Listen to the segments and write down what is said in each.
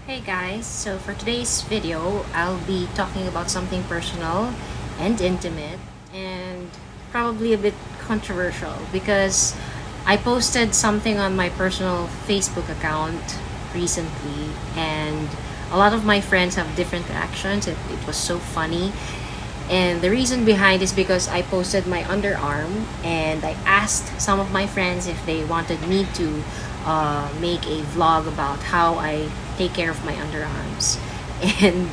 Hey guys, so for today's video, I'll be talking about something personal and intimate and probably a bit controversial because I posted something on my personal Facebook account recently and a lot of my friends have different reactions. It was so funny. And the reason behind is because I posted my underarm and I asked some of my friends if they wanted me to make a vlog about how I take care of my underarms. And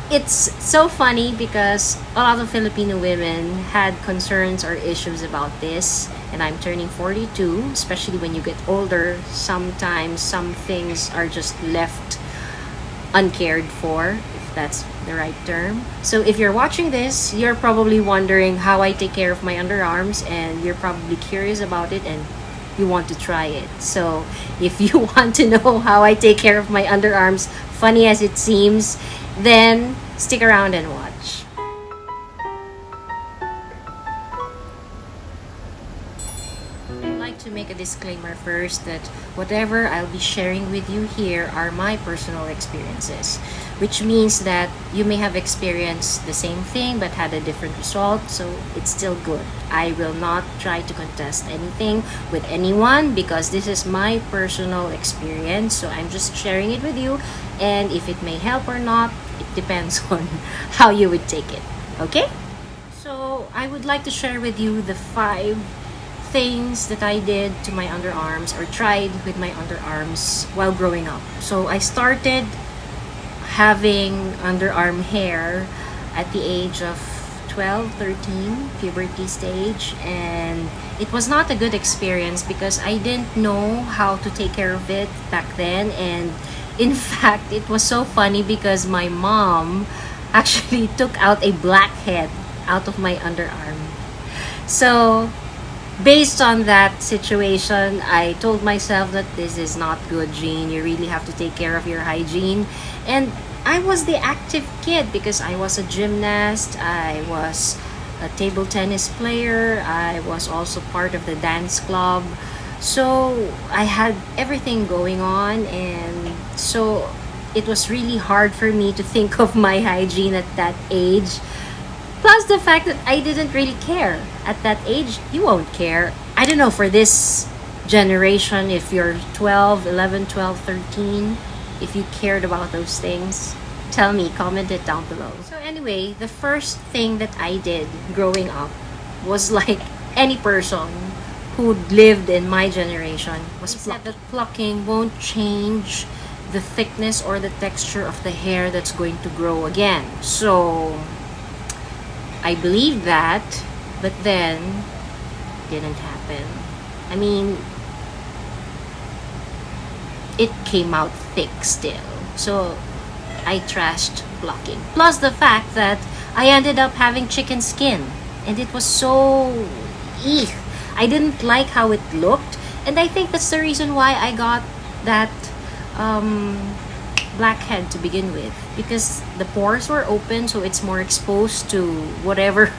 it's so funny because a lot of Filipino women had concerns or issues about this. And I'm turning 42, especially when you get older. Sometimes some things are just left uncared for, if that's the right term. So if you're watching this, you're probably wondering how I take care of my underarms and you're probably curious about it and you want to try it. So if you want to know how I take care of my underarms, funny as it seems, then stick around and watch. I'd like to make a disclaimer first that whatever I'll be sharing with you here are my personal experiences, which means that you may have experienced the same thing but had a different result, so it's still good. I will not try to contest anything with anyone because this is my personal experience, so I'm just sharing it with you, and if it may help or not, it depends on how you would take it. Okay? So I would like to share with you the 5 things that I did to my underarms or tried with my underarms while growing up. So I started having underarm hair at the age of 12, 13, puberty stage, and it was not a good experience because I didn't know how to take care of it back then. And in fact, it was so funny because my mom actually took out a blackhead out of my underarm. So based on that situation, I told myself that this is not good, Jean. You really have to take care of your hygiene. And I was the active kid because I was a gymnast, I was a table tennis player, I was also part of the dance club. So I had everything going on, and so it was really hard for me to think of my hygiene at that age. Plus the fact that I didn't really care. At that age, you won't care. I don't know, for this generation, if you're 12, 11, 12, 13, if you cared about those things, tell me, comment it down below. So anyway, the first thing that I did growing up was like any person who lived in my generation was plucking. That plucking won't change the thickness or the texture of the hair that's going to grow again. So I believed that, but then didn't happen. I mean, it came out thick still. So I trashed plucking. Plus the fact that I ended up having chicken skin, and it was so eek. I didn't like how it looked, and I think that's the reason why I got that blackhead to begin with, because the pores were open, so it's more exposed to whatever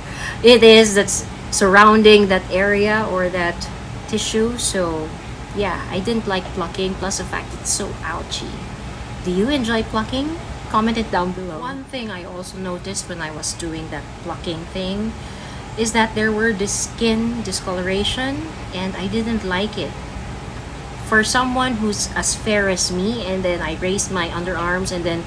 it is that's surrounding that area or that tissue. So yeah, I didn't like plucking, plus the fact it's so ouchy. Do you enjoy plucking? Comment it down below. One thing I also noticed when I was doing that plucking thing is that there were this skin discoloration, and I didn't like it. For someone who's as fair as me, and then I raised my underarms, and then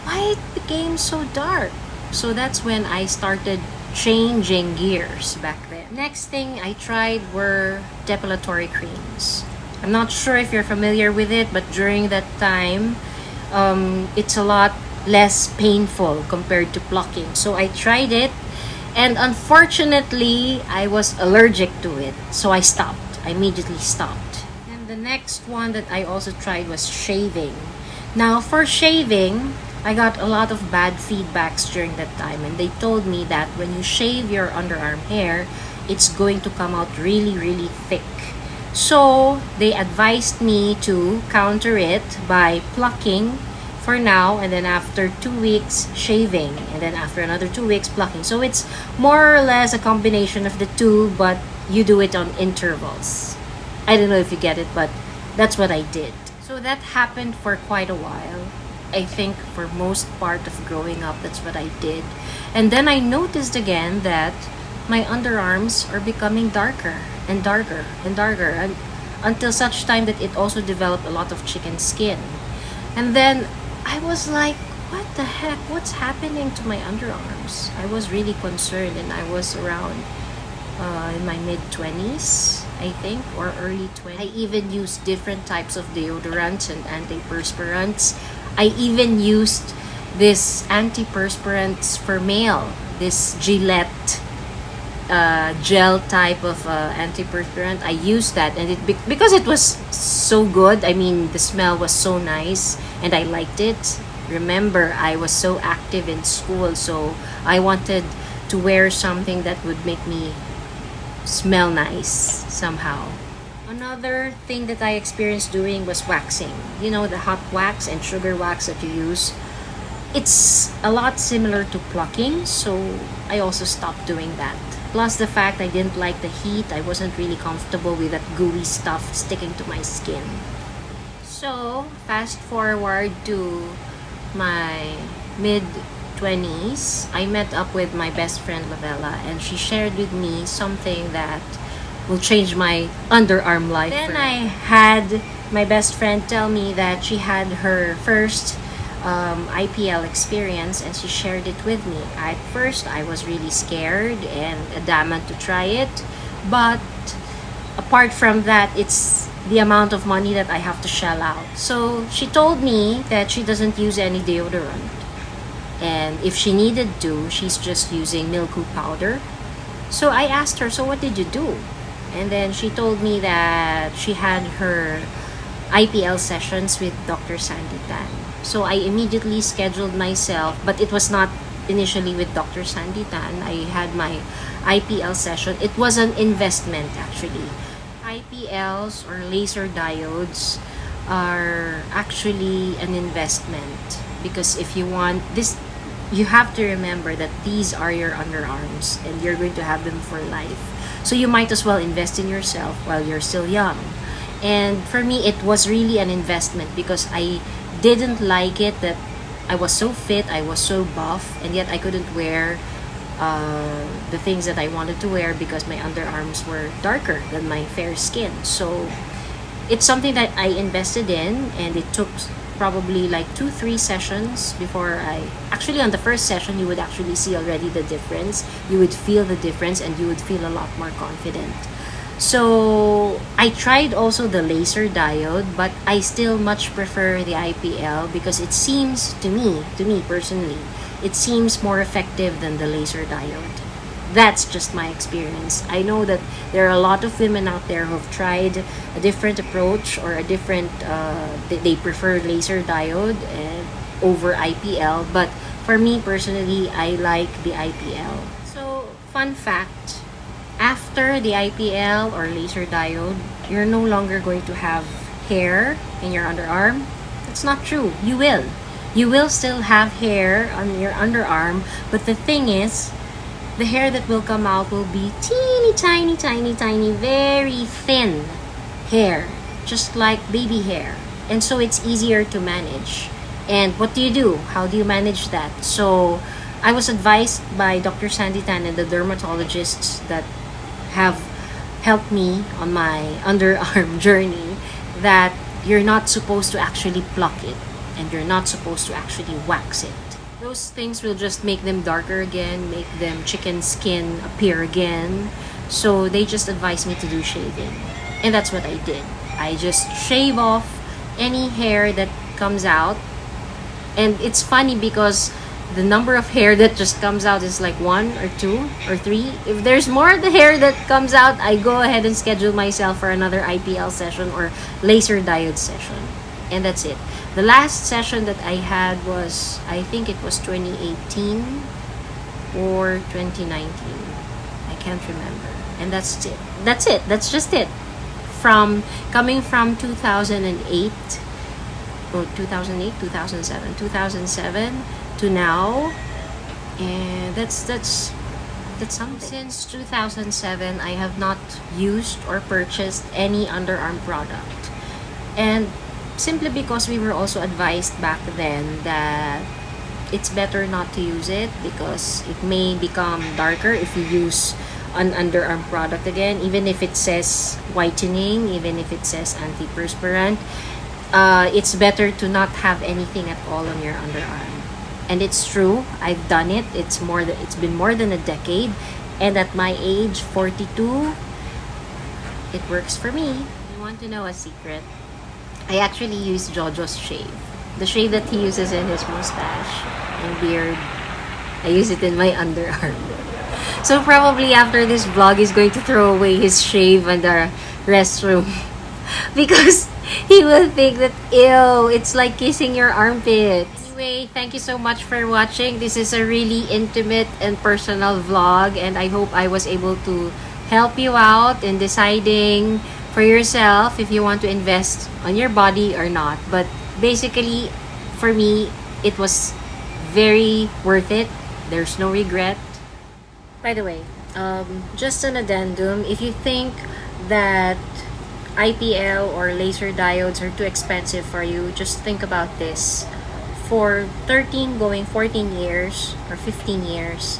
why it became so dark. So that's when I started changing gears back then. Next thing I tried were depilatory creams. I'm not sure if you're familiar with it, but during that time, it's a lot less painful compared to plucking. So I tried it, and unfortunately, I was allergic to it. So I stopped. I immediately stopped. And the next one that I also tried was shaving. Now, for shaving, I got a lot of bad feedbacks during that time, and they told me that when you shave your underarm hair, it's going to come out really, really thick. So they advised me to counter it by plucking for now, and then after 2 weeks shaving, and then after another 2 weeks plucking. So it's more or less a combination of the two, but you do it on intervals. I don't know if you get it, but that's what I did. So that happened for quite a while. I think for most part of growing up, that's what I did. And then I noticed again that my underarms are becoming darker and darker and darker, and until such time that it also developed a lot of chicken skin. And then I was like, what the heck? What's happening to my underarms? I was really concerned, and I was around in my mid 20s, I think, or early 20s. I even used different types of deodorants and antiperspirants. I even used this antiperspirants for male, this Gillette gel type of antiperspirant. I used that, and because it was so good. I mean, the smell was so nice, and I liked it. Remember, I was so active in school, so I wanted to wear something that would make me smell nice somehow. Another thing that I experienced doing was waxing. You know, the hot wax and sugar wax that you use. It's a lot similar to plucking, so I also stopped doing that. Plus the fact I didn't like the heat, I wasn't really comfortable with that gooey stuff sticking to my skin. So, fast forward to my mid 20s, I met up with my best friend Lavella, and she shared with me something that will change my underarm life. Then I had my best friend tell me that she had her first IPL experience, and she shared it with me. At first, I was really scared and adamant to try it, but apart from that, it's the amount of money that I have to shell out. So she told me that she doesn't use any deodorant, and if she needed to, she's just using Milku powder. So I asked her, so what did you do? And then she told me that she had her IPL sessions with Dr. Sandy Tan. So I immediately scheduled myself, but it was not initially with Dr. Sandy Tan. I had my IPL session. It was an investment actually. IPLs or laser diodes are actually an investment, because if you want this, you have to remember that these are your underarms and you're going to have them for life. So you might as well invest in yourself while you're still young. And for me, it was really an investment because I didn't like it that I was so fit, I was so buff, and yet I couldn't wear the things that I wanted to wear because my underarms were darker than my fair skin. So it's something that I invested in, and it took probably like 2-3 sessions before I actually, on the first session, you would actually see already the difference. You would feel the difference, and you would feel a lot more confident. So I tried also the laser diode, but I still much prefer the IPL because it seems to me personally, it seems more effective than the laser diode. That's just my experience. I know that there are a lot of women out there who have tried a different approach or a different, they prefer laser diode over IPL, but for me personally, I like the IPL. So, fun fact, after the IPL or laser diode, you're no longer going to have hair in your underarm. That's not true. You will. You will still have hair on your underarm, but the thing is, the hair that will come out will be teeny tiny, very thin hair, just like baby hair. And so it's easier to manage. And what do? How do you manage that? So I was advised by Dr. Sandy Tan and the dermatologists that have helped me on my underarm journey that you're not supposed to actually pluck it, and you're not supposed to actually wax it. Those things will just make them darker again, make them chicken skin appear again. So they just advised me to do shaving. And that's what I did. I just shave off any hair that comes out. And it's funny because the number of hair that just comes out is like 1 or 2 or 3. If there's more of the hair that comes out, I go ahead and schedule myself for another IPL session or laser diode session. And that's it. The last session that I had was, I think it was 2018 or 2019. I can't remember. And that's it. That's it. That's just it. Coming from 2008 or 2008, 2007 to now, and that's something. Since 2007, I have not used or purchased any underarm product, and simply because we were also advised back then that it's better not to use it because it may become darker if you use an underarm product again, even if it says whitening, even if it says antiperspirant. It's better to not have anything at all on your underarm. And it's true, I've done it. It's been more than a decade, and at my age 42, it works for me. You want to know a secret? I actually use Jojo's shave. The shave that he uses in his mustache and beard. I use it in my underarm. So probably after this vlog, he's going to throw away his shave in the restroom. Because he will think that, ew, it's like kissing your armpit. Anyway, thank you so much for watching. This is a really intimate and personal vlog, and I hope I was able to help you out in deciding for yourself if you want to invest on your body or not. But basically, for me, it was very worth it. There's no regret. By the way, just an addendum, if you think that IPL or laser diodes are too expensive for you, just think about this. For 13 going 14 years or 15 years,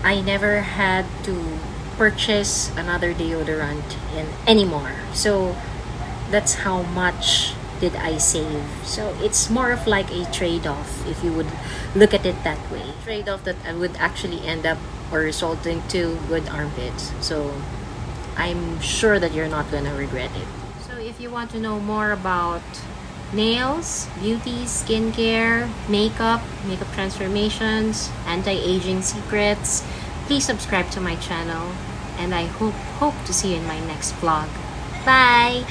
I never had to purchase another deodorant anymore. So that's how much did I save. So it's more of like a trade-off if you would look at it that way. Trade-off that I would actually end up or result into good armpits. So I'm sure that you're not gonna regret it. So if you want to know more about nails, beauty, skincare, makeup transformations, anti-aging secrets, please subscribe to my channel, and I hope to see you in my next vlog. Bye!